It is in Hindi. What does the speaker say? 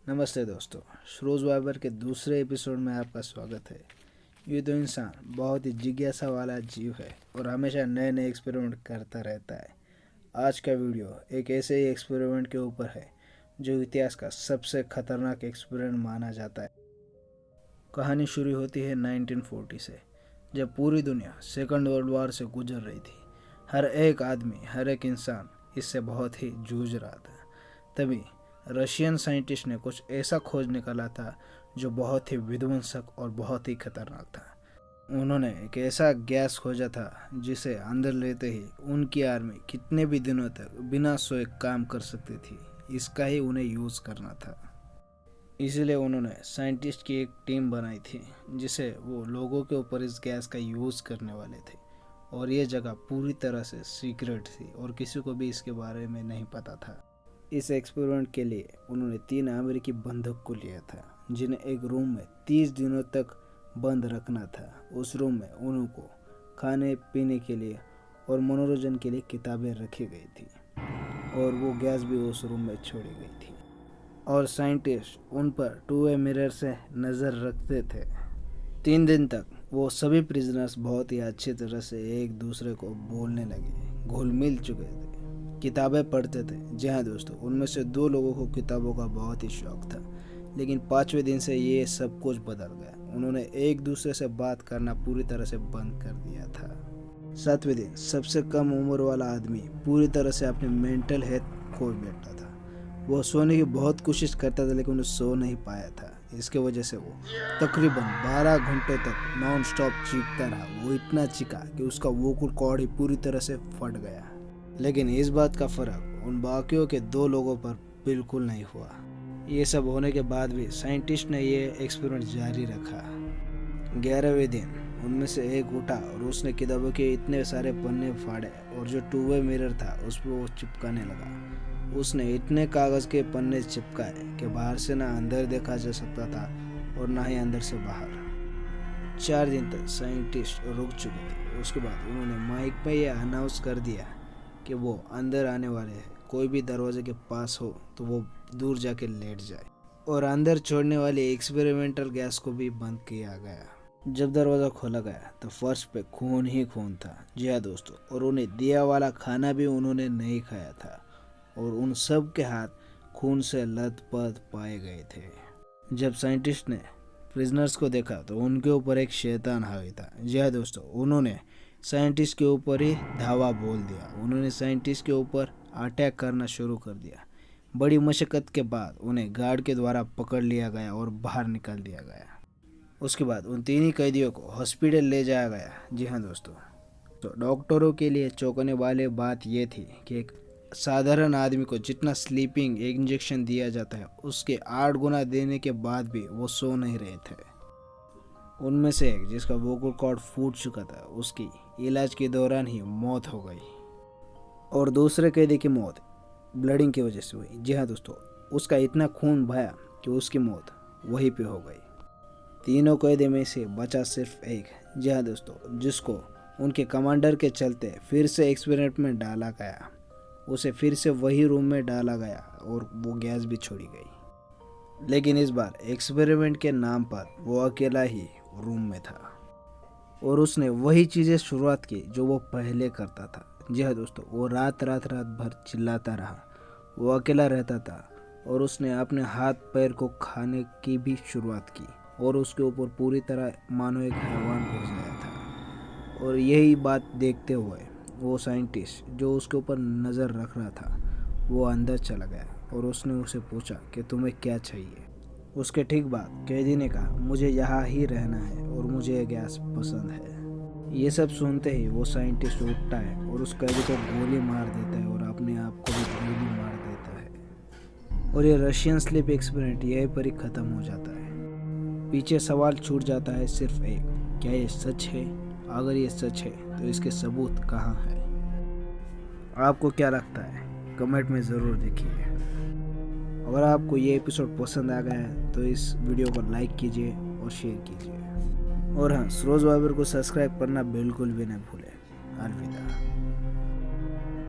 नमस्ते दोस्तों, श्रोज वाइबर के दूसरे एपिसोड में आपका स्वागत है। ये तो इंसान बहुत ही जिज्ञासा वाला जीव है और हमेशा नए नए एक्सपेरिमेंट करता रहता है। आज का वीडियो एक ऐसे ही एक्सपेरिमेंट के ऊपर है जो इतिहास का सबसे खतरनाक एक्सपेरिमेंट माना जाता है। कहानी शुरू होती है 1940 से, जब पूरी दुनिया सेकंड वर्ल्ड वॉर से गुजर रही थी। हर एक आदमी, हर एक इंसान इससे बहुत ही जूझ रहा था। तभी रशियन साइंटिस्ट ने कुछ ऐसा खोज निकाला था जो बहुत ही विध्वंसक और बहुत ही खतरनाक था। उन्होंने एक ऐसा गैस खोजा था जिसे अंदर लेते ही उनकी आर्मी कितने भी दिनों तक बिना सोए काम कर सकती थी। इसका ही उन्हें यूज़ करना था। इसलिए उन्होंने साइंटिस्ट की एक टीम बनाई थी जिसे वो लोगों के ऊपर इस गैस का यूज़ करने वाले थे। और ये जगह पूरी तरह से सीक्रेट थी और किसी को भी इसके बारे में नहीं पता था। इस एक्सपेरिमेंट के लिए उन्होंने 3 अमेरिकी बंधक को लिया था जिन्हें एक रूम में 30 दिनों तक बंद रखना था। उस रूम में उनको खाने पीने के लिए और मनोरंजन के लिए किताबें रखी गई थी और वो गैस भी उस रूम में छोड़ी गई थी। और साइंटिस्ट उन पर 2-वे मिरर से नज़र रखते थे। 3 दिन तक वो सभी प्रिजनर्स बहुत ही अच्छी तरह से एक दूसरे को बोलने लगे, घुल मिल चुके थे, किताबें पढ़ते थे। जी हाँ दोस्तों, उनमें से 2 लोगों को किताबों का बहुत ही शौक था। लेकिन 5वें दिन से ये सब कुछ बदल गया। उन्होंने एक दूसरे से बात करना पूरी तरह से बंद कर दिया था। 7वें दिन सबसे कम उम्र वाला आदमी पूरी तरह से अपने मेंटल हेल्थ खो बैठा था। वो सोने की बहुत कोशिश करता था लेकिन वो सो नहीं पाया था। इसके वजह से वो तकरीबन 12 घंटे तक नॉन स्टॉप चीखता रहा। वो इतना चीखा कि उसका वोकल कॉर्ड ही पूरी तरह से फट गया। लेकिन इस बात का फर्क उन बाकियों के 2 लोगों पर बिल्कुल नहीं हुआ। ये सब होने के बाद भी साइंटिस्ट ने ये एक्सपेरिमेंट जारी रखा। 11वें दिन उनमें से एक उठा और उसने किताबों के इतने सारे पन्ने फाड़े और जो 2-वे मिरर था उस पर वो चिपकाने लगा। उसने इतने कागज़ के पन्ने चिपकाए कि बाहर से ना अंदर देखा जा सकता था और ना ही अंदर से बाहर। 4 दिन तक साइंटिस्ट रुक चुके थे। उसके बाद उन्होंने माइक में यह अनाउंस कर दिया कि वो अंदर आने वाले हैं। कोई भी दरवाजे के पास हो तो वो दूर जाके लेट जाए। और अंदर छोड़ने वाली एक्सपेरिमेंटल गैस को भी बंद किया गया। जब दरवाज़ा खोला गया तो फर्श पे खून ही खून था। जी हाँ दोस्तों, और उन्हें दिया वाला खाना भी उन्होंने नहीं खाया था और उन सब के हाथ खून से लथपथ पाए गए थे। जब साइंटिस्ट ने प्रिजनर्स को देखा तो उनके ऊपर एक शैतान हावी था। जी हाँ दोस्तों, उन्होंने साइंटिस्ट के ऊपर ही धावा बोल दिया। उन्होंने साइंटिस्ट के ऊपर अटैक करना शुरू कर दिया। बड़ी मशक्क़त के बाद उन्हें गार्ड के द्वारा पकड़ लिया गया और बाहर निकाल दिया गया। उसके बाद उन 3 ही कैदियों को हॉस्पिटल ले जाया गया। जी हाँ दोस्तों, तो डॉक्टरों के लिए चौंकाने वाली बात यह थी कि एक साधारण आदमी को जितना स्लीपिंग इंजेक्शन दिया जाता है उसके 8 गुना देने के बाद भी वो सो नहीं रहे थे। उनमें से एक जिसका वोकल कॉर्ड फूट चुका था उसकी इलाज के दौरान ही मौत हो गई और दूसरे कैदी की मौत ब्लडिंग की वजह से हुई। जी हाँ दोस्तों, उसका इतना खून बहाया कि उसकी मौत वहीं पे हो गई। तीनों कैदी में से बचा सिर्फ एक। जी हाँ दोस्तों, जिसको उनके कमांडर के चलते फिर से एक्सपेरिमेंट में डाला गया। उसे फिर से वही रूम में डाला गया और वो गैस भी छोड़ी गई। लेकिन इस बार एक्सपेरिमेंट के नाम पर वो अकेला ही रूम में था और उसने वही चीज़ें शुरुआत की जो वो पहले करता था। जी हाँ दोस्तों, वो रात भर चिल्लाता रहा। वो अकेला रहता था और उसने अपने हाथ पैर को खाने की भी शुरुआत की और उसके ऊपर पूरी तरह मानो एक हैवान घुस गया था। और यही बात देखते हुए वो साइंटिस्ट जो उसके ऊपर नज़र रख रहा था वो अंदर चला गया और उसने उसे पूछा कि तुम्हें क्या चाहिए। उसके ठीक बाद कैदी ने कहा, मुझे यहाँ ही रहना है और मुझे ये गैस पसंद है। ये सब सुनते ही वो साइंटिस्ट उठता है और उस कैदी को गोली मार देता है और अपने आप को भी गोली मार देता है। और ये रशियन स्लीप एक्सपेरिमेंट यहीं पर ही ख़त्म हो जाता है। पीछे सवाल छूट जाता है सिर्फ एक, क्या ये सच है? अगर ये सच है तो इसके सबूत कहाँ है? आपको क्या लगता है? कमेंट में ज़रूर लिखिए। अगर आपको ये एपिसोड पसंद आ गया है तो इस वीडियो को लाइक कीजिए और शेयर कीजिए। और हाँ, श्रोज वाइबर को सब्सक्राइब करना बिल्कुल भी न भूलें। अलविदा।